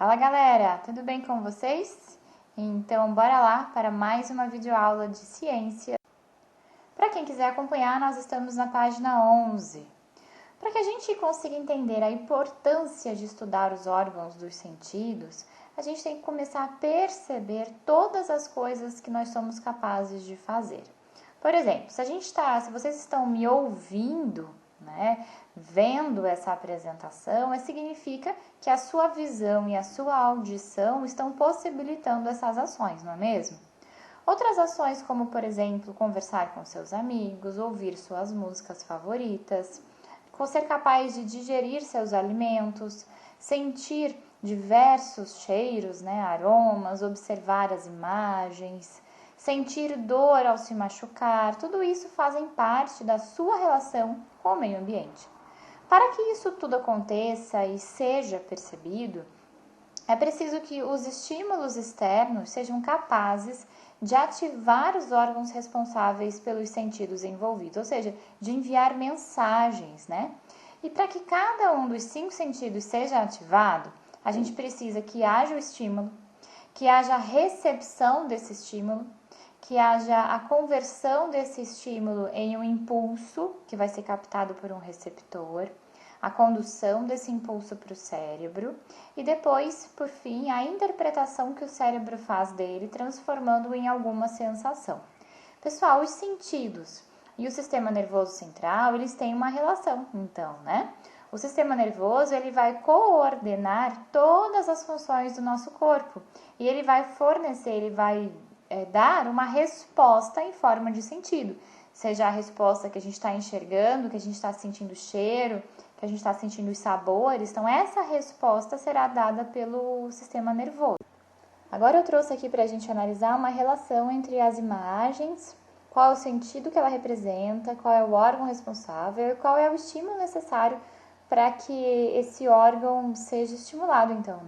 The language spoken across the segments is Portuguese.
Fala galera, tudo bem com vocês? Então bora lá para mais uma videoaula de ciência. Para quem quiser acompanhar, nós estamos na página 11. Para que a gente consiga entender a importância de estudar os órgãos dos sentidos, a gente tem que começar a perceber todas as coisas que nós somos capazes de fazer. Por exemplo, se vocês estão me ouvindo, vendo essa apresentação, significa que a sua visão e a sua audição estão possibilitando essas ações, não é mesmo? Outras ações, como por exemplo, conversar com seus amigos, ouvir suas músicas favoritas, ser capaz de digerir seus alimentos, sentir diversos cheiros, aromas, observar as imagens, sentir dor ao se machucar, tudo isso fazem parte da sua relação com o meio ambiente. Para que isso tudo aconteça e seja percebido, é preciso que os estímulos externos sejam capazes de ativar os órgãos responsáveis pelos sentidos envolvidos, ou seja, de enviar mensagens, E para que cada um dos 5 sentidos seja ativado, a gente precisa que haja o estímulo, que haja a recepção desse estímulo, que haja a conversão desse estímulo em um impulso, que vai ser captado por um receptor, a condução desse impulso para o cérebro e depois, por fim, a interpretação que o cérebro faz dele, transformando-o em alguma sensação. Pessoal, os sentidos e o sistema nervoso central, eles têm uma relação, então, O sistema nervoso, ele vai coordenar todas as funções do nosso corpo e ele vai dar uma resposta em forma de sentido, seja a resposta que a gente está enxergando, que a gente está sentindo o cheiro, que a gente está sentindo os sabores. Então, essa resposta será dada pelo sistema nervoso. Agora eu trouxe aqui para a gente analisar uma relação entre as imagens, qual é o sentido que ela representa, qual é o órgão responsável e qual é o estímulo necessário para que esse órgão seja estimulado, então,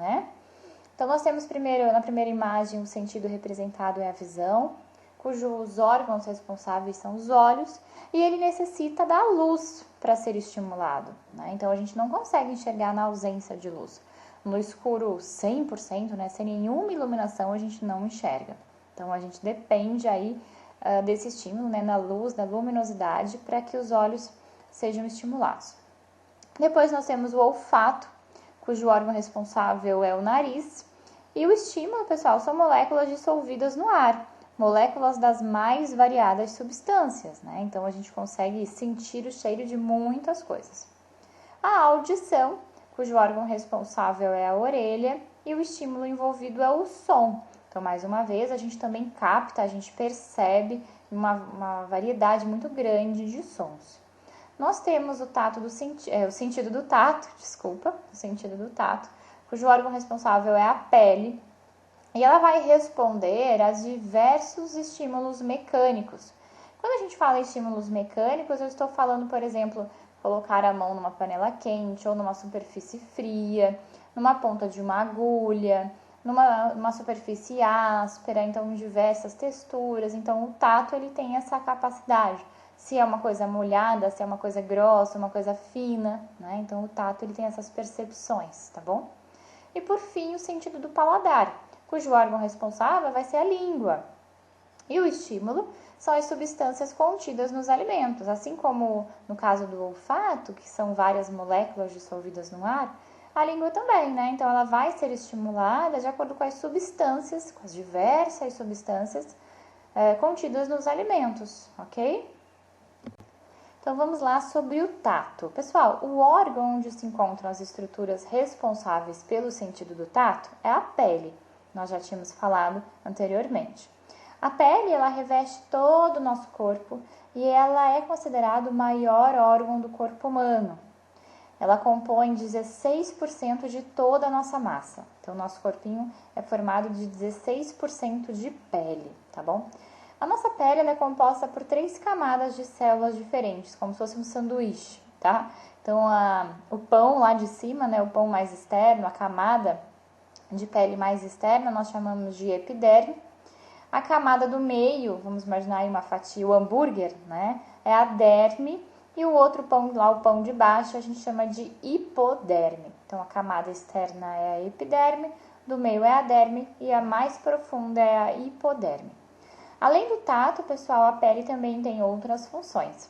Então, nós temos na primeira imagem, o sentido representado é a visão, cujos órgãos responsáveis são os olhos, e ele necessita da luz para ser estimulado, Então, a gente não consegue enxergar na ausência de luz. No escuro 100%, sem nenhuma iluminação, a gente não enxerga. Então, a gente depende aí desse estímulo, na luz, da luminosidade, para que os olhos sejam estimulados. Depois, nós temos o olfato, cujo órgão responsável é o nariz. E o estímulo, pessoal, são moléculas dissolvidas no ar, moléculas das mais variadas substâncias, Então, a gente consegue sentir o cheiro de muitas coisas. A audição, cujo órgão responsável é a orelha, e o estímulo envolvido é o som. Então, mais uma vez, a gente também capta, a gente percebe uma variedade muito grande de sons. Nós temos o sentido do tato, cujo órgão responsável é a pele, e ela vai responder a diversos estímulos mecânicos. Quando a gente fala em estímulos mecânicos, eu estou falando, por exemplo, colocar a mão numa panela quente ou numa superfície fria, numa ponta de uma agulha, numa superfície áspera, então diversas texturas. Então, o tato ele tem essa capacidade. Se é uma coisa molhada, se é uma coisa grossa, uma coisa fina, Então, o tato ele tem essas percepções, tá bom? E, por fim, o sentido do paladar, cujo órgão responsável vai ser a língua. E o estímulo são as substâncias contidas nos alimentos, assim como no caso do olfato, que são várias moléculas dissolvidas no ar, a língua também, Então, ela vai ser estimulada de acordo com as substâncias, com as diversas substâncias contidas nos alimentos, ok? Então, vamos lá sobre o tato. Pessoal, o órgão onde se encontram as estruturas responsáveis pelo sentido do tato é a pele. Nós já tínhamos falado anteriormente. A pele, ela reveste todo o nosso corpo e ela é considerada o maior órgão do corpo humano. Ela compõe 16% de toda a nossa massa. Então, o nosso corpinho é formado de 16% de pele, tá bom? A nossa pele ela é composta por 3 camadas de células diferentes, como se fosse um sanduíche, tá? Então, o pão lá de cima, o pão mais externo, a camada de pele mais externa, nós chamamos de epiderme. A camada do meio, vamos imaginar aí uma fatia, o hambúrguer, é a derme. E o outro pão, lá o pão de baixo, a gente chama de hipoderme. Então, a camada externa é a epiderme, do meio é a derme e a mais profunda é a hipoderme. Além do tato, pessoal, a pele também tem outras funções,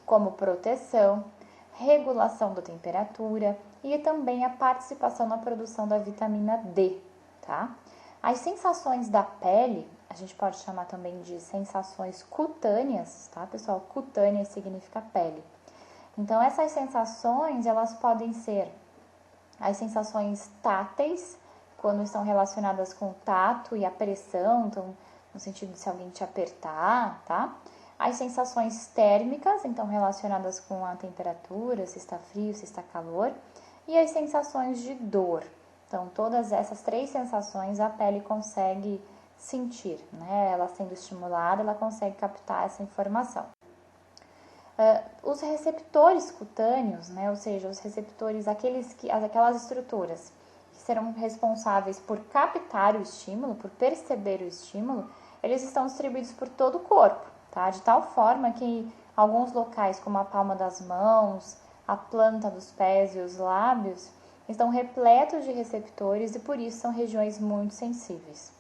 como proteção, regulação da temperatura e também a participação na produção da vitamina D, tá? As sensações da pele, a gente pode chamar também de sensações cutâneas, tá, pessoal? Cutânea significa pele. Então, essas sensações, elas podem ser as sensações táteis, quando estão relacionadas com o tato e a pressão, então, no sentido de se alguém te apertar, tá? As sensações térmicas, então, relacionadas com a temperatura, se está frio, se está calor. E as sensações de dor. Então, todas essas 3 sensações a pele consegue sentir, né? Ela sendo estimulada, ela consegue captar essa informação. Os receptores cutâneos, né? Ou seja, os receptores, aquelas estruturas que serão responsáveis por captar o estímulo, por perceber o estímulo, eles estão distribuídos por todo o corpo, tá? De tal forma que alguns locais, como a palma das mãos, a planta dos pés e os lábios, estão repletos de receptores e por isso são regiões muito sensíveis.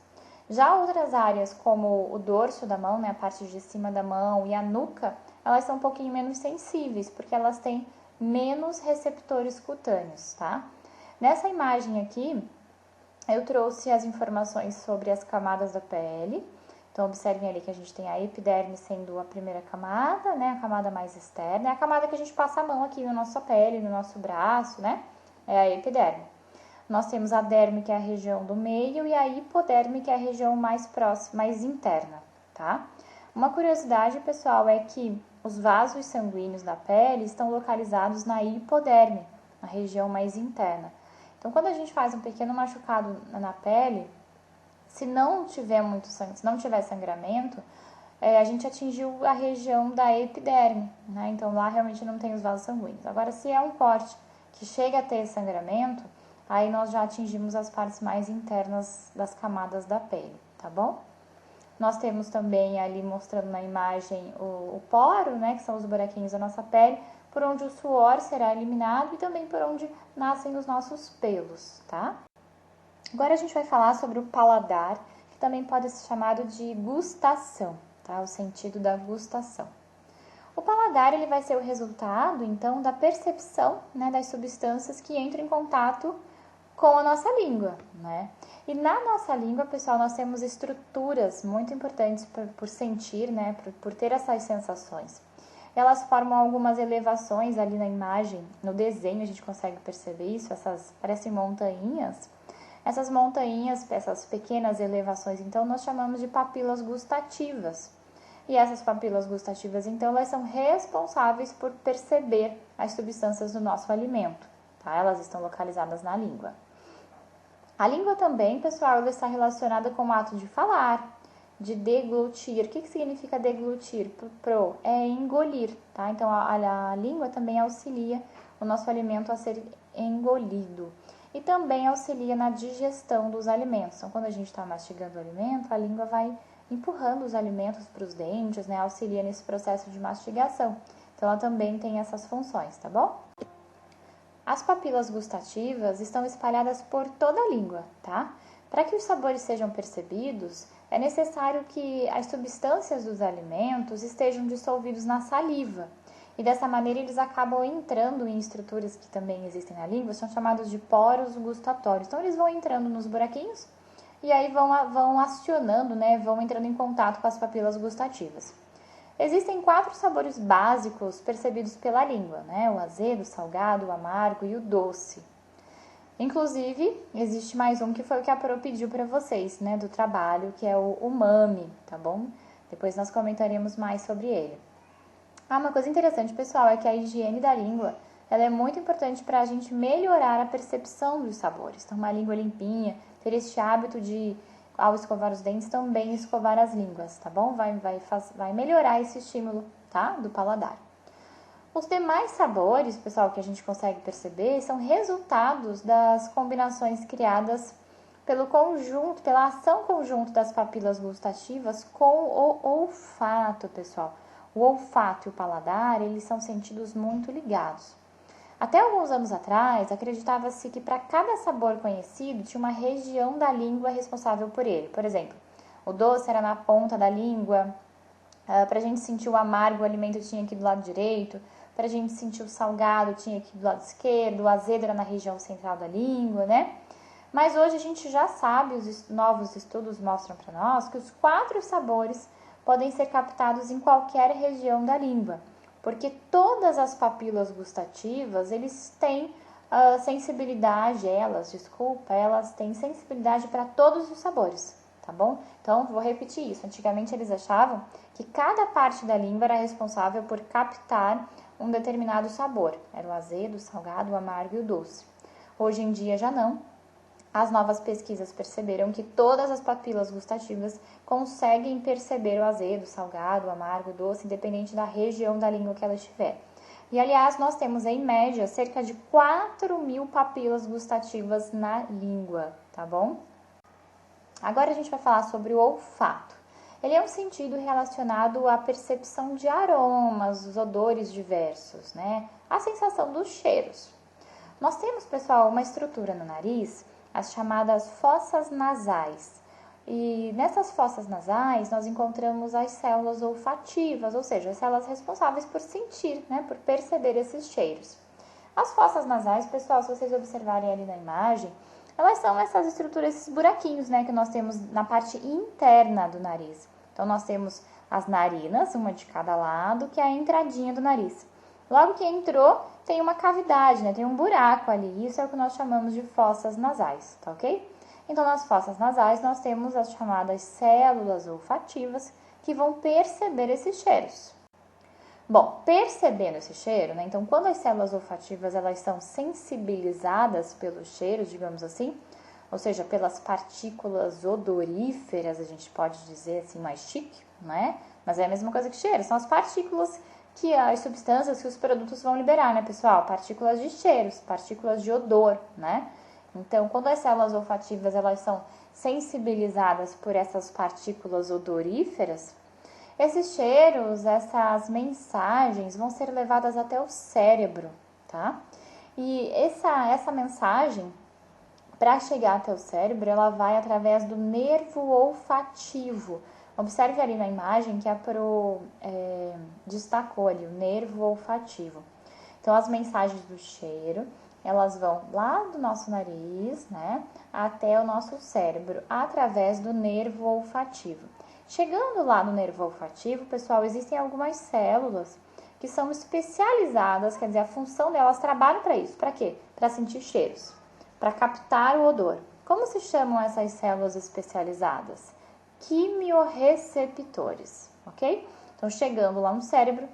Já outras áreas, como o dorso da mão, né, a parte de cima da mão e a nuca, elas são um pouquinho menos sensíveis, porque elas têm menos receptores cutâneos, tá? Nessa imagem aqui, eu trouxe as informações sobre as camadas da pele. Então, observem ali que a gente tem a epiderme sendo a primeira camada, né? A camada mais externa. É a camada que a gente passa a mão aqui na nossa pele, no nosso braço, né? É a epiderme. Nós temos a derme, que é a região do meio, e a hipoderme, que é a região mais próxima, mais interna, tá? Uma curiosidade, pessoal, é que os vasos sanguíneos da pele estão localizados na hipoderme, na região mais interna. Então, quando a gente faz um pequeno machucado na pele, se não tiver muito sangue, se não tiver sangramento, a gente atingiu a região da epiderme, né? Então lá realmente não tem os vasos sanguíneos. Agora, se é um corte que chega a ter sangramento, aí nós já atingimos as partes mais internas das camadas da pele, tá bom? Nós temos também ali mostrando na imagem o poro, né? Que são os buraquinhos da nossa pele, por onde o suor será eliminado e também por onde nascem os nossos pelos, tá? Agora a gente vai falar sobre o paladar, que também pode ser chamado de gustação, tá? O sentido da gustação. O paladar ele vai ser o resultado, então, da percepção, né, das substâncias que entram em contato com a nossa língua, né? E na nossa língua, pessoal, nós temos estruturas muito importantes por sentir, né, por ter essas sensações. Elas formam algumas elevações ali na imagem, no desenho a gente consegue perceber isso, essas parecem montanhas. Essas montanhas, essas pequenas elevações, então, nós chamamos de papilas gustativas. E essas papilas gustativas, então, elas são responsáveis por perceber as substâncias do nosso alimento, tá? Elas estão localizadas na língua. A língua também, pessoal, ela está relacionada com o ato de falar, de deglutir. O que significa deglutir? É engolir, tá? Então, a língua também auxilia o nosso alimento a ser engolido. E também auxilia na digestão dos alimentos. Então, quando a gente está mastigando o alimento, a língua vai empurrando os alimentos para os dentes, né? Auxilia nesse processo de mastigação. Então, ela também tem essas funções, tá bom? As papilas gustativas estão espalhadas por toda a língua, tá? Para que os sabores sejam percebidos, é necessário que as substâncias dos alimentos estejam dissolvidos na saliva. E dessa maneira eles acabam entrando em estruturas que também existem na língua, são chamados de poros gustatórios. Então eles vão entrando nos buraquinhos e aí vão acionando, né, vão entrando em contato com as papilas gustativas. Existem 4 sabores básicos percebidos pela língua, né, o azedo, o salgado, o amargo e o doce. Inclusive, existe mais um que foi o que a Pro pediu para vocês, né, do trabalho, que é o umami, tá bom? Depois nós comentaremos mais sobre ele. Uma coisa interessante, pessoal, é que a higiene da língua ela é muito importante para a gente melhorar a percepção dos sabores. Então, uma língua limpinha, ter este hábito de, ao escovar os dentes, também escovar as línguas, tá bom? Vai melhorar esse estímulo, tá? Do paladar. Os demais sabores, pessoal, que a gente consegue perceber, são resultados das combinações criadas pelo conjunto, pela ação conjunto das papilas gustativas com o olfato, pessoal. O olfato e o paladar, eles são sentidos muito ligados. Até alguns anos atrás, acreditava-se que para cada sabor conhecido tinha uma região da língua responsável por ele. Por exemplo, o doce era na ponta da língua, para a gente sentir o amargo, o alimento tinha aqui do lado direito, para a gente sentir o salgado tinha aqui do lado esquerdo, o azedo era na região central da língua, né? Mas hoje a gente já sabe, os novos estudos mostram para nós que os 4 sabores podem ser captados em qualquer região da língua, porque todas as papilas gustativas, eles têm sensibilidade, elas têm sensibilidade para todos os sabores, tá bom? Então, vou repetir isso. Antigamente eles achavam que cada parte da língua era responsável por captar um determinado sabor. Era o azedo, o salgado, o amargo e o doce. Hoje em dia já não. As novas pesquisas perceberam que todas as papilas gustativas conseguem perceber o azedo, o salgado, o amargo, o doce, independente da região da língua que ela estiver. E, aliás, nós temos, em média, cerca de 4.000 papilas gustativas na língua, tá bom? Agora a gente vai falar sobre o olfato. Ele é um sentido relacionado à percepção de aromas, os odores diversos, né? A sensação dos cheiros. Nós temos, pessoal, uma estrutura no nariz, as chamadas fossas nasais. E nessas fossas nasais nós encontramos as células olfativas, ou seja, as células responsáveis por sentir, né, por perceber esses cheiros. As fossas nasais, pessoal, se vocês observarem ali na imagem, elas são essas estruturas, esses buraquinhos, né, que nós temos na parte interna do nariz. Então nós temos as narinas, uma de cada lado, que é a entradinha do nariz. Logo que entrou, tem uma cavidade, né? Tem um buraco ali. Isso é o que nós chamamos de fossas nasais, tá ok? Então, nas fossas nasais, nós temos as chamadas células olfativas que vão perceber esses cheiros. Bom, percebendo esse cheiro, né? Então, quando as células olfativas elas são sensibilizadas pelos cheiros, digamos assim, ou seja, pelas partículas odoríferas, a gente pode dizer assim mais chique, né? Mas é a mesma coisa que cheiro, são as partículas que as substâncias que os produtos vão liberar, né, pessoal? Partículas de cheiros, partículas de odor, né? Então, quando as células olfativas elas são sensibilizadas por essas partículas odoríferas, esses cheiros, essas mensagens vão ser levadas até o cérebro, tá? E essa mensagem, para chegar até o cérebro, ela vai através do nervo olfativo. Observe ali na imagem que a Pro destacou ali, o nervo olfativo. Então, as mensagens do cheiro, elas vão lá do nosso nariz, né, até o nosso cérebro, através do nervo olfativo. Chegando lá no nervo olfativo, pessoal, existem algumas células que são especializadas, quer dizer, a função delas trabalham para isso. Para quê? Para sentir cheiros, para captar o odor. Como se chamam essas células especializadas? Quimiorreceptores, ok? Então, chegando lá no cérebro,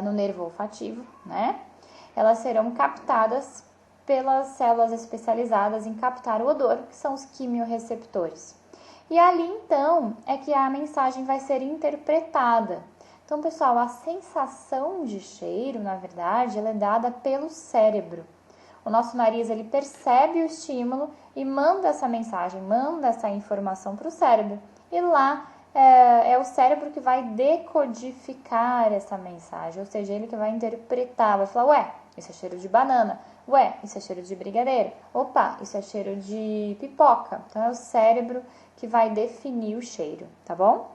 no nervo olfativo, né? Elas serão captadas pelas células especializadas em captar o odor, que são os quimiorreceptores. E ali, então, é que a mensagem vai ser interpretada. Então, pessoal, a sensação de cheiro, na verdade, ela é dada pelo cérebro. O nosso nariz, ele percebe o estímulo e manda essa mensagem, manda essa informação para o cérebro. E lá é o cérebro que vai decodificar essa mensagem, ou seja, ele que vai interpretar, vai falar, ué, isso é cheiro de banana, ué, isso é cheiro de brigadeiro, opa, isso é cheiro de pipoca. Então, é o cérebro que vai definir o cheiro, tá bom?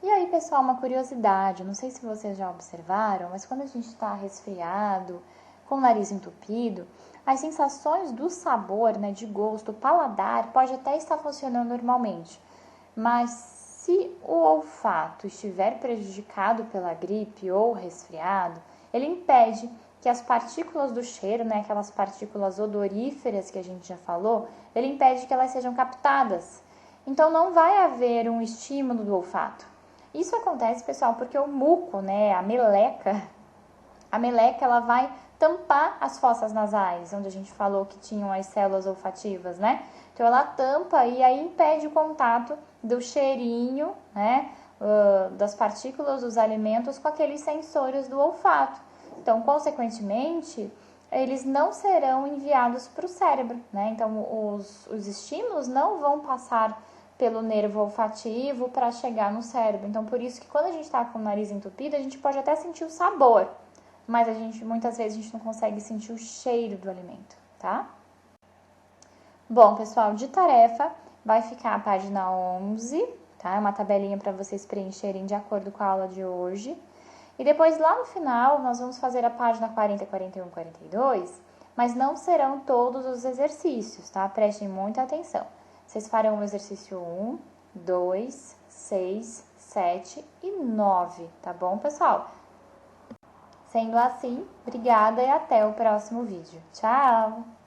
E aí, pessoal, uma curiosidade, não sei se vocês já observaram, mas quando a gente está resfriado, com o nariz entupido, as sensações do sabor, né, de gosto, o paladar, pode até estar funcionando normalmente. Mas se o olfato estiver prejudicado pela gripe ou resfriado, ele impede que as partículas do cheiro, né, aquelas partículas odoríferas que a gente já falou, ele impede que elas sejam captadas. Então, não vai haver um estímulo do olfato. Isso acontece, pessoal, porque o muco, né, a meleca ela vai tampar as fossas nasais, onde a gente falou que tinham as células olfativas, né? Então, ela tampa e aí impede o contato do cheirinho, né, das partículas dos alimentos com aqueles sensores do olfato. Então, consequentemente, eles não serão enviados para o cérebro, né? Então, os estímulos não vão passar pelo nervo olfativo para chegar no cérebro. Então, por isso que quando a gente está com o nariz entupido, a gente pode até sentir o sabor, mas muitas vezes a gente não consegue sentir o cheiro do alimento, tá? Bom, pessoal, de tarefa vai ficar a página 11, tá? É uma tabelinha para vocês preencherem de acordo com a aula de hoje. E depois, lá no final, nós vamos fazer a página 40, 41, 42, mas não serão todos os exercícios, tá? Prestem muita atenção. Vocês farão o exercício 1, 2, 6, 7 e 9, tá bom, pessoal? Sendo assim, obrigada e até o próximo vídeo. Tchau!